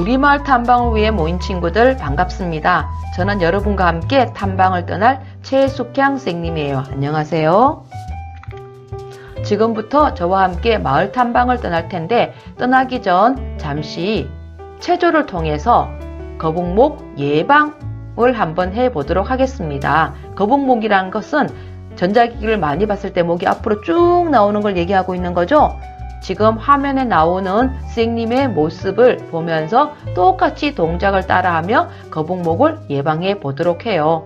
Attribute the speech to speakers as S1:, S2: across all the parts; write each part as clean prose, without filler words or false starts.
S1: 우리 마을 탐방을 위해 모인 친구들 반갑습니다. 저는 여러분과 함께 탐방을 떠날 최숙향 선생님이에요. 안녕하세요. 지금부터 저와 함께 마을 탐방을 떠날 텐데 떠나기 전 잠시 체조를 통해서 거북목 예방을 한번 해보도록 하겠습니다. 거북목이라는 것은 전자기기를 많이 봤을 때 목이 앞으로 쭉 나오는 걸 얘기하고 있는 거죠. 지금 화면에 나오는 선생님의 모습을 보면서 똑같이 동작을 따라하며 거북목을 예방해 보도록 해요.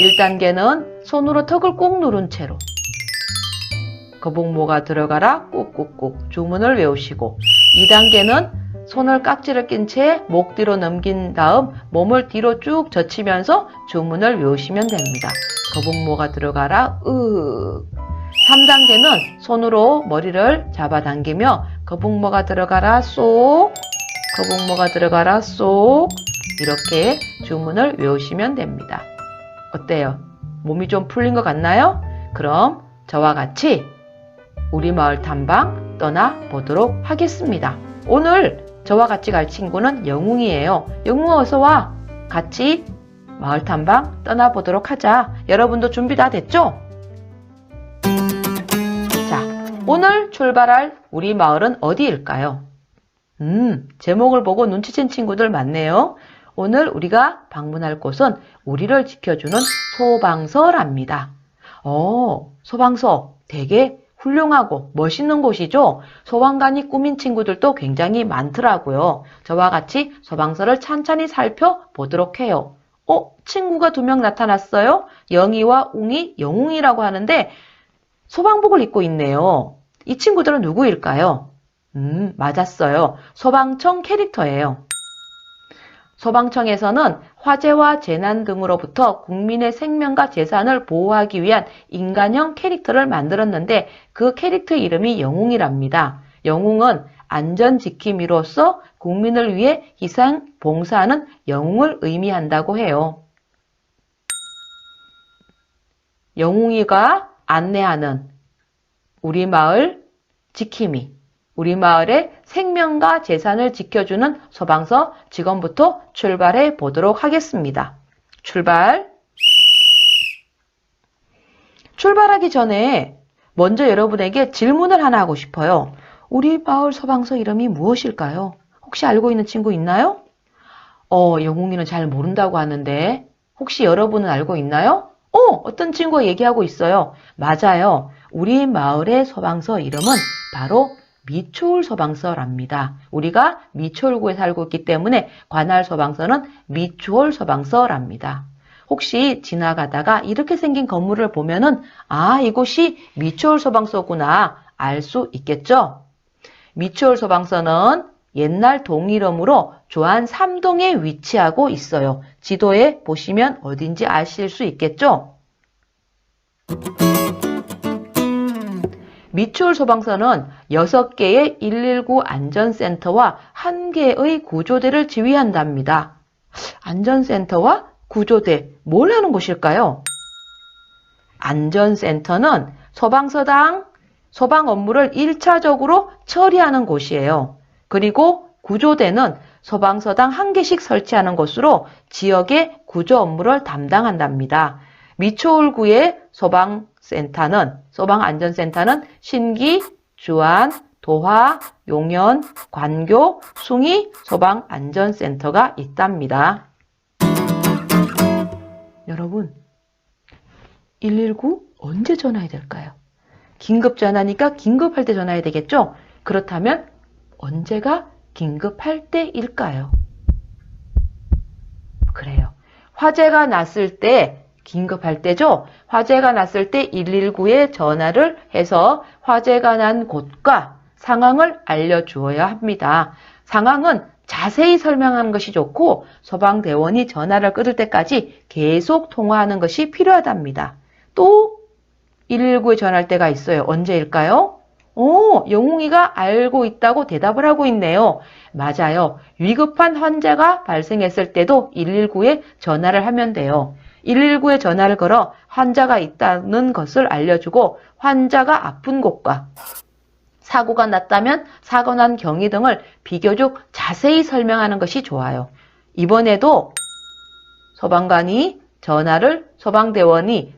S1: 1단계는 손으로 턱을 꾹 누른 채로 거북목아 들어가라 꾹꾹꾹 주문을 외우시고, 2단계는 손을 깍지를 낀 채 목 뒤로 넘긴 다음 몸을 뒤로 쭉 젖히면서 주문을 외우시면 됩니다. 거북목아 들어가라 으. 3단계는 손으로 머리를 잡아당기며 거북목아 들어가라 쏙, 거북목아 들어가라 쏙, 이렇게 주문을 외우시면 됩니다. 어때요? 몸이 좀 풀린 것 같나요? 그럼 저와 같이 우리 마을 탐방 떠나보도록 하겠습니다. 오늘 저와 같이 갈 친구는 영웅이에요. 영웅아 어서와. 같이 마을 탐방 떠나보도록 하자. 여러분도 준비 다 됐죠? 자, 오늘 출발할 우리 마을은 어디일까요? 제목을 보고 눈치챈 친구들 많네요. 오늘 우리가 방문할 곳은 우리를 지켜주는 소방서랍니다. 소방서 되게 훌륭하고 멋있는 곳이죠. 소방관이 꾸민 친구들도 굉장히 많더라고요. 저와 같이 소방서를 찬찬히 살펴보도록 해요. 친구가 2명 나타났어요. 영희와 웅이, 영웅이라고 하는데 소방복을 입고 있네요. 이 친구들은 누구일까요? 맞았어요. 소방청 캐릭터예요. 소방청에서는 화재와 재난 등으로부터 국민의 생명과 재산을 보호하기 위한 인간형 캐릭터를 만들었는데 그 캐릭터의 이름이 영웅이랍니다. 영웅은 안전지킴이로서 국민을 위해 희생, 봉사하는 영웅을 의미한다고 해요. 영웅이가 안내하는 우리 마을 지킴이, 우리 마을의 생명과 재산을 지켜주는 소방서 지금부터 출발해 보도록 하겠습니다. 출발하기 전에 먼저 여러분에게 질문을 하나 하고 싶어요. 우리 마을 소방서 이름이 무엇일까요? 혹시 알고 있는 친구 있나요? 영웅이는 잘 모른다고 하는데 혹시 여러분은 알고 있나요? 어떤 친구가 얘기하고 있어요. 맞아요. 우리 마을의 소방서 이름은 바로 미추홀 소방서랍니다. 우리가 미추홀구에 살고 있기 때문에 관할 소방서는 미추홀 소방서랍니다. 혹시 지나가다가 이렇게 생긴 건물을 보면은 이곳이 미추홀 소방서구나 알 수 있겠죠? 미추홀 소방서는 옛날 동이름으로 조안 3동에 위치하고 있어요. 지도에 보시면 어딘지 아실 수 있겠죠? 미추홀 소방서는 6개의 119 안전센터와 1개의 구조대를 지휘한답니다. 안전센터와 구조대, 뭘 하는 곳일까요? 안전센터는 소방서당 소방 업무를 1차적으로 처리하는 곳이에요. 그리고 구조대는 소방서당 1개씩 설치하는 곳으로 지역의 구조 업무를 담당한답니다. 미추홀구의 소방안전센터는 신기, 주안, 도화, 용현, 관교, 숭이 소방안전센터가 있답니다. 여러분, 119 언제 전화해야 될까요? 긴급전화니까 긴급할 때 전화해야 되겠죠? 그렇다면 언제가 긴급할 때일까요? 그래요. 화재가 났을 때 긴급할 때죠. 화재가 났을 때 119에 전화를 해서 화재가 난 곳과 상황을 알려주어야 합니다. 상황은 자세히 설명하는 것이 좋고 소방대원이 전화를 끊을 때까지 계속 통화하는 것이 필요하답니다. 또 119에 전화할 때가 있어요. 언제일까요? 영웅이가 알고 있다고 대답을 하고 있네요. 맞아요. 위급한 환자가 발생했을 때도 119에 전화를 하면 돼요. 119에 전화를 걸어 환자가 있다는 것을 알려주고 환자가 아픈 곳과 사고가 났다면 사고 난 경위 등을 비교적 자세히 설명하는 것이 좋아요. 이번에도 소방대원이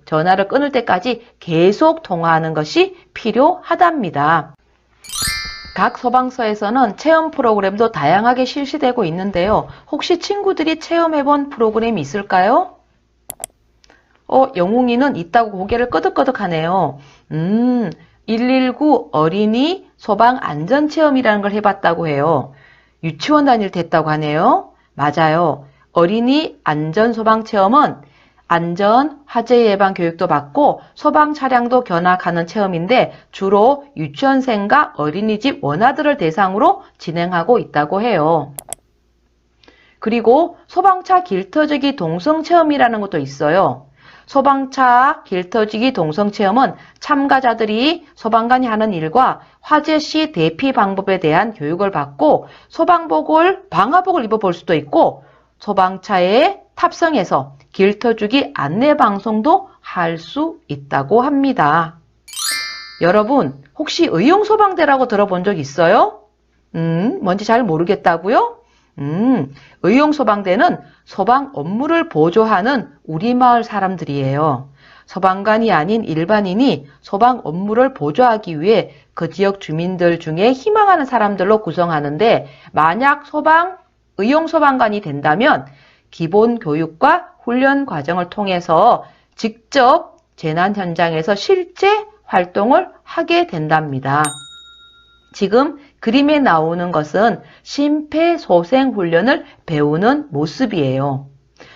S1: 전화를 끊을 때까지 계속 통화하는 것이 필요하답니다. 각 소방서에서는 체험 프로그램도 다양하게 실시되고 있는데요. 혹시 친구들이 체험해본 프로그램이 있을까요? 영웅이는 있다고 고개를 끄덕끄덕하네요. 119 어린이 소방 안전체험이라는 걸 해봤다고 해요. 유치원 다닐 때 했다고 하네요. 맞아요. 어린이 안전소방체험은 안전, 화재 예방 교육도 받고 소방 차량도 견학하는 체험인데 주로 유치원생과 어린이집 원아들을 대상으로 진행하고 있다고 해요. 그리고 소방차 길터지기 동성체험이라는 것도 있어요. 소방차 길터지기 동성체험은 참가자들이 소방관이 하는 일과 화재 시 대피 방법에 대한 교육을 받고 방화복을 입어볼 수도 있고 소방차에 탑승해서 길터주기 안내 방송도 할 수 있다고 합니다. 여러분 혹시 의용소방대라고 들어본 적 있어요? 뭔지 잘 모르겠다고요? 의용소방대는 소방 업무를 보조하는 우리 마을 사람들이에요. 소방관이 아닌 일반인이 소방 업무를 보조하기 위해 그 지역 주민들 중에 희망하는 사람들로 구성하는데 만약 의용소방관이 된다면 기본 교육과 훈련 과정을 통해서 직접 재난 현장에서 실제 활동을 하게 된답니다. 지금 그림에 나오는 것은 심폐소생훈련을 배우는 모습이에요.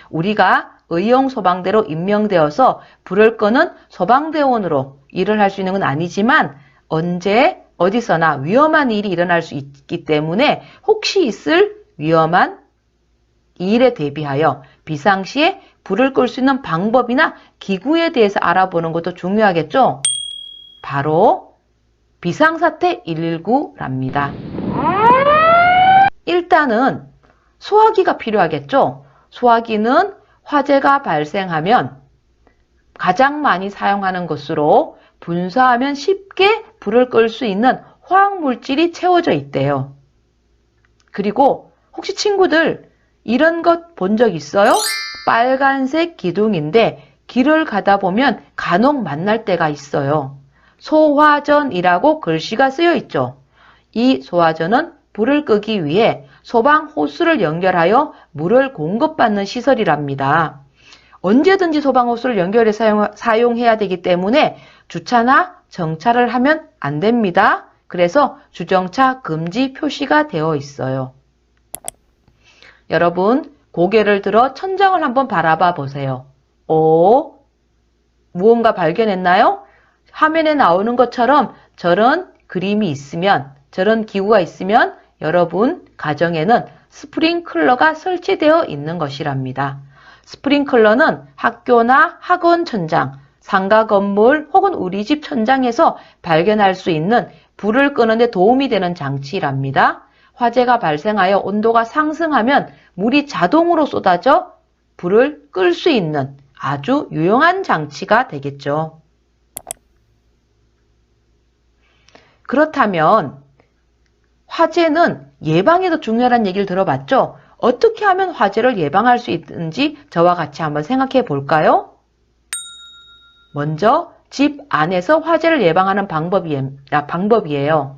S1: 우리가 의용소방대로 임명되어서 불을 끄는 소방대원으로 일을 할 수 있는 건 아니지만 언제 어디서나 위험한 일이 일어날 수 있기 때문에 혹시 있을 위험한 일에 대비하여 비상시에 불을 끌 수 있는 방법이나 기구에 대해서 알아보는 것도 중요하겠죠? 바로 비상사태 119랍니다. 일단은 소화기가 필요하겠죠? 소화기는 화재가 발생하면 가장 많이 사용하는 것으로 분사하면 쉽게 불을 끌 수 있는 화학물질이 채워져 있대요. 그리고 혹시 친구들 이런 것 본 적 있어요? 빨간색 기둥인데 길을 가다 보면 간혹 만날 때가 있어요. 소화전이라고 글씨가 쓰여 있죠. 이 소화전은 불을 끄기 위해 소방 호스를 연결하여 물을 공급받는 시설이랍니다. 언제든지 소방 호스를 연결해 사용해야 되기 때문에 주차나 정차를 하면 안 됩니다. 그래서 주정차 금지 표시가 되어 있어요. 여러분 고개를 들어 천장을 한번 바라봐 보세요. 무언가 발견했나요? 화면에 나오는 것처럼 저런 그림이 있으면, 저런 기구가 있으면 여러분 가정에는 스프링클러가 설치되어 있는 것이랍니다. 스프링클러는 학교나 학원 천장, 상가 건물 혹은 우리 집 천장에서 발견할 수 있는 불을 끄는 데 도움이 되는 장치랍니다. 화재가 발생하여 온도가 상승하면 물이 자동으로 쏟아져 불을 끌 수 있는 아주 유용한 장치가 되겠죠. 그렇다면 화재는 예방에도 중요한 얘기를 들어봤죠? 어떻게 하면 화재를 예방할 수 있는지 저와 같이 한번 생각해 볼까요? 먼저 집 안에서 화재를 예방하는 방법이에요.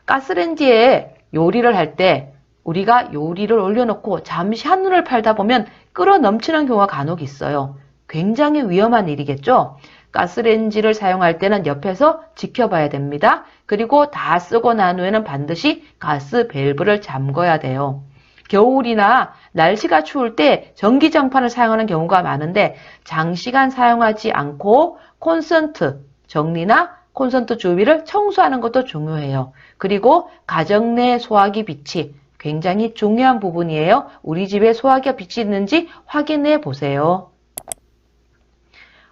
S1: 가스레인지에 요리를 할 때 우리가 요리를 올려놓고 잠시 한눈을 팔다 보면 끓어 넘치는 경우가 간혹 있어요. 굉장히 위험한 일이겠죠? 가스레인지를 사용할 때는 옆에서 지켜봐야 됩니다. 그리고 다 쓰고 난 후에는 반드시 가스 밸브를 잠궈야 돼요. 겨울이나 날씨가 추울 때 전기장판을 사용하는 경우가 많은데 장시간 사용하지 않고 콘센트 정리나 콘센트 주위를 청소하는 것도 중요해요. 그리고 가정 내 소화기 빛이 굉장히 중요한 부분이에요. 우리 집에 소화기가 빛이 있는지 확인해 보세요.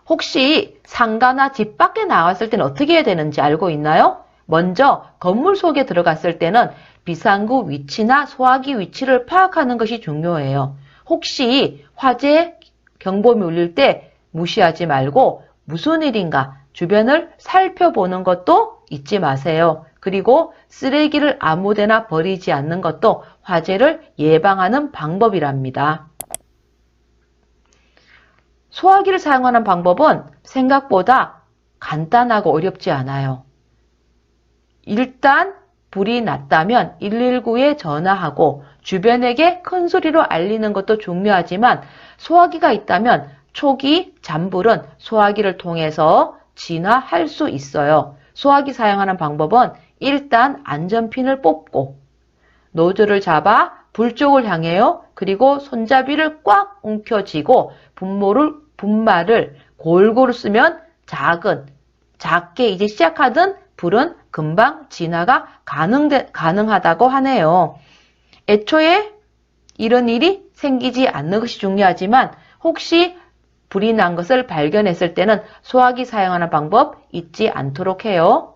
S1: 혹시 상가나 집 밖에 나왔을 때는 어떻게 해야 되는지 알고 있나요? 먼저 건물 속에 들어갔을 때는 비상구 위치나 소화기 위치를 파악하는 것이 중요해요. 혹시 화재 경보음이 울릴 때 무시하지 말고 무슨 일인가 주변을 살펴보는 것도 잊지 마세요. 그리고 쓰레기를 아무데나 버리지 않는 것도 화재를 예방하는 방법이랍니다. 소화기를 사용하는 방법은 생각보다 간단하고 어렵지 않아요. 일단 불이 났다면 119에 전화하고 주변에게 큰 소리로 알리는 것도 중요하지만 소화기가 있다면 초기 잔불은 소화기를 통해서 진화할 수 있어요. 소화기 사용하는 방법은 일단 안전핀을 뽑고 노즐을 잡아 불 쪽을 향해요. 그리고 손잡이를 꽉 움켜쥐고 분말을 골고루 쓰면 작게 이제 시작하던 불은 금방 진화가 가능하다고 하네요. 애초에 이런 일이 생기지 않는 것이 중요하지만 혹시 불이 난 것을 발견했을 때는 소화기 사용하는 방법 잊지 않도록 해요.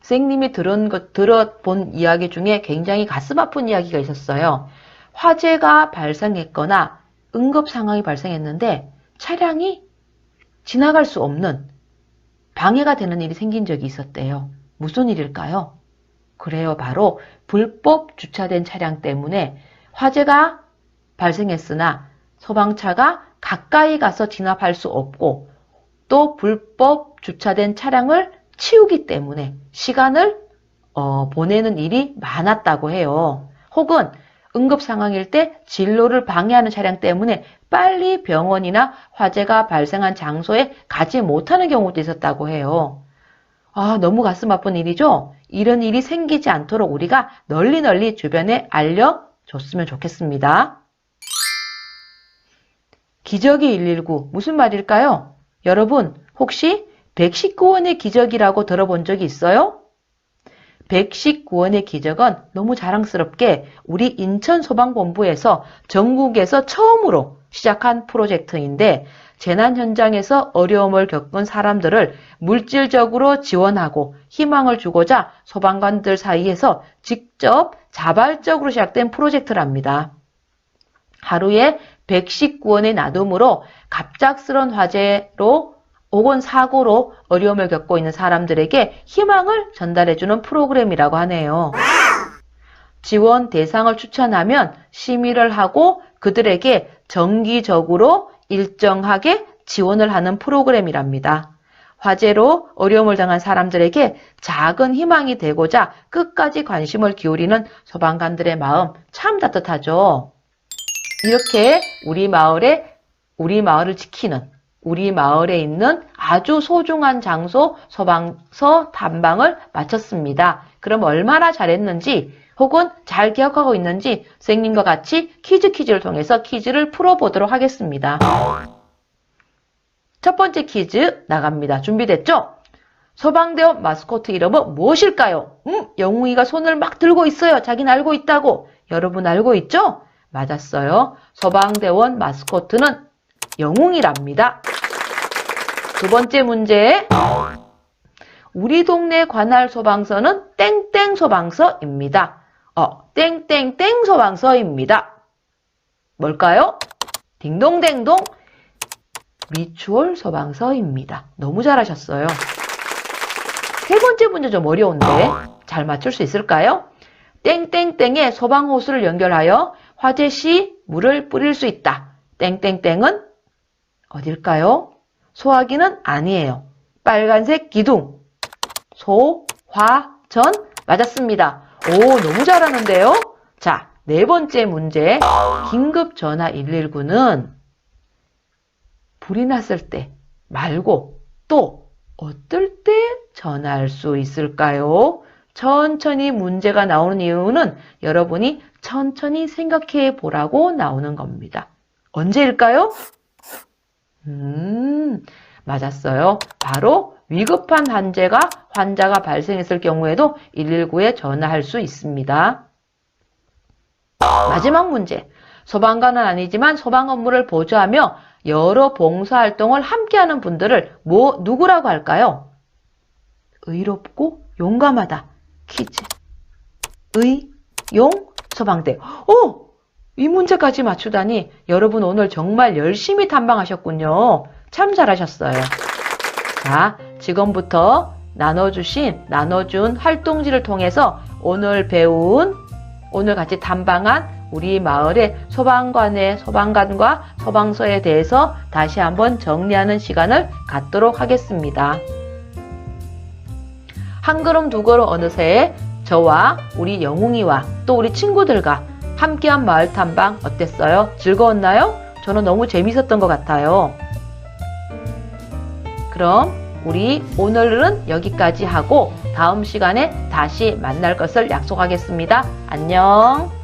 S1: 선생님이 들어본 이야기 중에 굉장히 가슴 아픈 이야기가 있었어요. 화재가 발생했거나 응급 상황이 발생했는데 차량이 지나갈 수 없는 방해가 되는 일이 생긴 적이 있었대요. 무슨 일일까요? 그래요. 바로 불법 주차된 차량 때문에 화재가 발생했으나 소방차가 가까이 가서 진압할 수 없고 또 불법 주차된 차량을 치우기 때문에 시간을 보내는 일이 많았다고 해요. 혹은 응급 상황일 때 진로를 방해하는 차량 때문에 빨리 병원이나 화재가 발생한 장소에 가지 못하는 경우도 있었다고 해요. 아, 너무 가슴 아픈 일이죠? 이런 일이 생기지 않도록 우리가 널리 주변에 알려줬으면 좋겠습니다. 기적의 119 무슨 말일까요? 여러분 혹시 119원의 기적이라고 들어본 적이 있어요? 119원의 기적은 너무 자랑스럽게 우리 인천소방본부에서 전국에서 처음으로 시작한 프로젝트인데 재난 현장에서 어려움을 겪은 사람들을 물질적으로 지원하고 희망을 주고자 소방관들 사이에서 직접 자발적으로 시작된 프로젝트랍니다. 하루에 119원의 나눔으로 갑작스런 화재로 혹은 사고로 어려움을 겪고 있는 사람들에게 희망을 전달해주는 프로그램이라고 하네요. 지원 대상을 추천하면 심의를 하고 그들에게 정기적으로 일정하게 지원을 하는 프로그램이랍니다. 화재로 어려움을 당한 사람들에게 작은 희망이 되고자 끝까지 관심을 기울이는 소방관들의 마음 참 따뜻하죠. 이렇게 우리 마을을 지키는 우리 마을에 있는 아주 소중한 장소 소방서 탐방을 마쳤습니다. 그럼 얼마나 잘했는지 혹은 잘 기억하고 있는지 선생님과 같이 퀴즈를 통해서 퀴즈를 풀어보도록 하겠습니다. 첫 번째 퀴즈 나갑니다. 준비됐죠? 소방대원 마스코트 이름은 무엇일까요? 영웅이가 손을 막 들고 있어요. 자기는 알고 있다고. 여러분 알고 있죠? 맞았어요. 소방대원 마스코트는 영웅이랍니다. 두 번째 문제. 우리 동네 관할 소방서는 땡땡 소방서입니다. 땡땡땡 소방서입니다. 뭘까요? 딩동댕동 미추홀 소방서입니다. 너무 잘하셨어요. 세 번째 문제 좀 어려운데 잘 맞출 수 있을까요? 땡땡땡에 소방호스를 연결하여 화재 시 물을 뿌릴 수 있다. 땡땡땡은 어딜까요? 소화기는 아니에요. 빨간색 기둥. 소화전 맞았습니다. 오, 너무 잘하는데요? 자, 네 번째 문제. 긴급전화 119는 불이 났을 때 말고 또 어떨 때 전화할 수 있을까요? 천천히 문제가 나오는 이유는 여러분이 천천히 생각해 보라고 나오는 겁니다. 언제일까요? 맞았어요. 바로 위급한 환자가 발생했을 경우에도 119에 전화할 수 있습니다. 마지막 문제. 소방관은 아니지만 소방 업무를 보조하며 여러 봉사활동을 함께하는 분들을 누구라고 할까요? 의롭고 용감하다. 퀴즈. 소방대. 이 문제까지 맞추다니 여러분 오늘 정말 열심히 탐방하셨군요. 참 잘하셨어요. 자, 지금부터 나눠준 활동지를 통해서 오늘 같이 탐방한 우리 마을의 소방관과 소방서에 대해서 다시 한번 정리하는 시간을 갖도록 하겠습니다. 한 걸음 두 걸음 어느새 저와 우리 영웅이와 또 우리 친구들과 함께한 마을 탐방 어땠어요? 즐거웠나요? 저는 너무 재밌었던 것 같아요. 그럼 우리 오늘은 여기까지 하고 다음 시간에 다시 만날 것을 약속하겠습니다. 안녕.